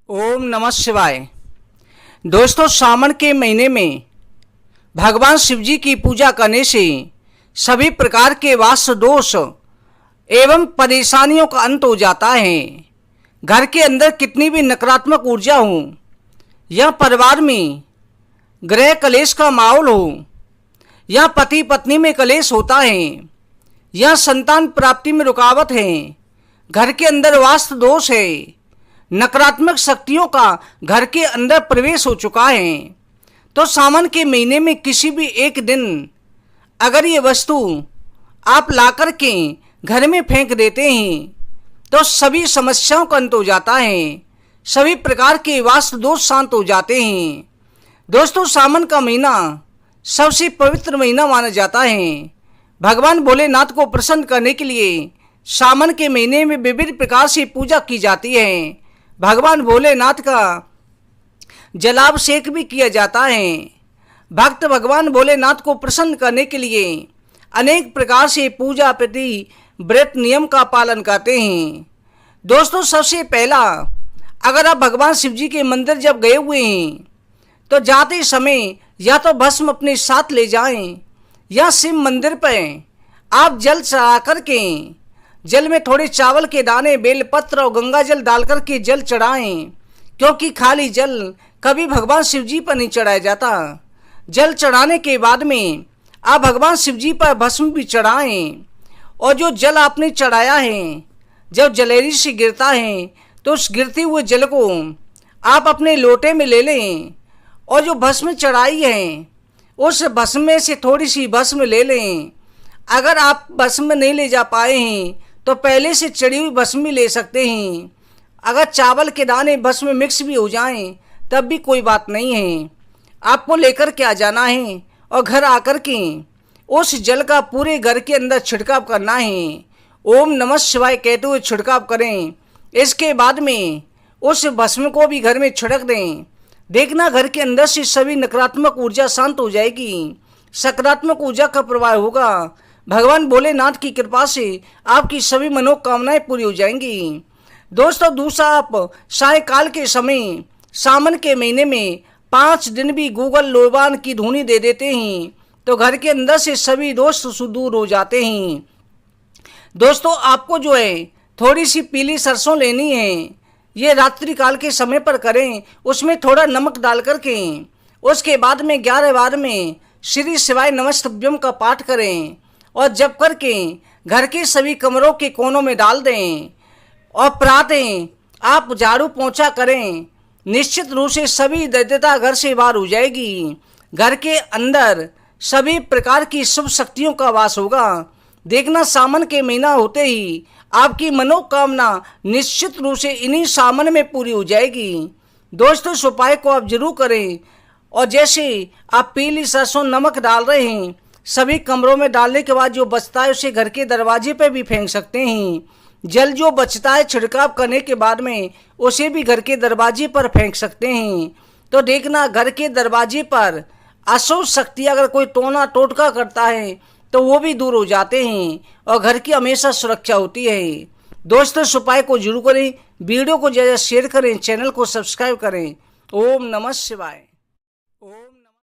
ओम नमः शिवाय। दोस्तों, सावन के महीने में भगवान शिव जी की पूजा करने से सभी प्रकार के वास्तु दोष एवं परेशानियों का अंत हो जाता है। घर के अंदर कितनी भी नकारात्मक ऊर्जा हो या परिवार में गृह कलेश का माहौल हो या पति पत्नी में कलेश होता है या संतान प्राप्ति में रुकावट है, घर के अंदर वास्तु दोष है, नकारात्मक शक्तियों का घर के अंदर प्रवेश हो चुका है, तो सावन के महीने में किसी भी एक दिन अगर ये वस्तु आप ला कर के घर में फेंक देते हैं तो सभी समस्याओं का अंत हो जाता है, सभी प्रकार के वास्तु दोष शांत हो जाते हैं। दोस्तों, सावन का महीना सबसे पवित्र महीना माना जाता है। भगवान भोलेनाथ को प्रसन्न करने के लिए सावन के महीने में विभिन्न प्रकार से पूजा की जाती है। भगवान भोलेनाथ का जलाभिषेक भी किया जाता है। भक्त भगवान भोलेनाथ को प्रसन्न करने के लिए अनेक प्रकार से पूजा प्रति व्रत नियम का पालन करते हैं। दोस्तों, सबसे पहला, अगर आप भगवान शिव जी के मंदिर जब गए हुए हैं तो जाते समय या तो भस्म अपने साथ ले जाएं या शिव मंदिर पर आप जल चढ़ा करके जल में थोड़े चावल के दाने, बेलपत्र और गंगा जल डालकर के जल चढ़ाएं, क्योंकि खाली जल कभी भगवान शिव जी पर नहीं चढ़ाया जाता। जल चढ़ाने के बाद में आप भगवान शिव जी पर भस्म भी चढ़ाएं और जो जल आपने चढ़ाया है जब जलेरी से गिरता है तो उस गिरते हुए जल को आप अपने लोटे में ले लें और जो भस्म चढ़ाई है उस भस्म में से थोड़ी सी भस्म ले लें। अगर आप भस्म नहीं ले जा पाए हैं तो पहले से चढ़ी हुई भस्म भी ले सकते हैं। अगर चावल के दाने भस्म मिक्स भी हो जाएं तब भी कोई बात नहीं है। आपको लेकर के आ जाना है और घर आकर के उस जल का पूरे घर के अंदर छिड़काव करना है। ओम नमः शिवाय कहते हुए छिड़काव करें। इसके बाद में उस भस्म को भी घर में छिड़क दें। देखना, घर के अंदर से सभी नकारात्मक ऊर्जा शांत हो जाएगी, सकारात्मक ऊर्जा का प्रवाह होगा। भगवान भोलेनाथ की कृपा से आपकी सभी मनोकामनाएं पूरी हो जाएंगी। दोस्तों, दूसरा, आप सायकाल के समय सावन के महीने में 5 दिन भी गूगल लोबान की धुनी दे देते हैं तो घर के अंदर से सभी दोष दूर हो जाते हैं। दोस्तों, आपको जो है थोड़ी सी पीली सरसों लेनी है, ये रात्रि काल के समय पर करें, उसमें थोड़ा नमक डाल करके उसके बाद में 11 बार में श्री शिवाय नमस्तुभ्यम का पाठ करें और जप करके घर के सभी कमरों के कोनों में डाल दें और प्रातः आप झाड़ू पोंछा करें। निश्चित रूप से सभी दैत्यता घर से बाहर हो जाएगी। घर के अंदर सभी प्रकार की शुभ शक्तियों का वास होगा। देखना, सावन के महीना होते ही आपकी मनोकामना निश्चित रूप से इन्हीं सावन में पूरी हो जाएगी। दोस्तों, इस उपाय को आप जरूर करें और जैसे आप पीली सरसों नमक डाल रहे हैं, सभी कमरों में डालने के बाद जो बचता है उसे घर के दरवाजे पर भी फेंक सकते हैं। जल जो बचता है छिड़काव करने के बाद में उसे भी घर के दरवाजे पर फेंक सकते हैं। तो देखना, घर के दरवाजे पर अशुभ शक्ति अगर कोई टोना टोटका करता है तो वो भी दूर हो जाते हैं और घर की हमेशा सुरक्षा होती है। दोस्तों, इस उपाय को जरूर करें, वीडियो को ज़्यादा शेयर करें, चैनल को सब्सक्राइब करें। ओम नमः शिवाय। ओम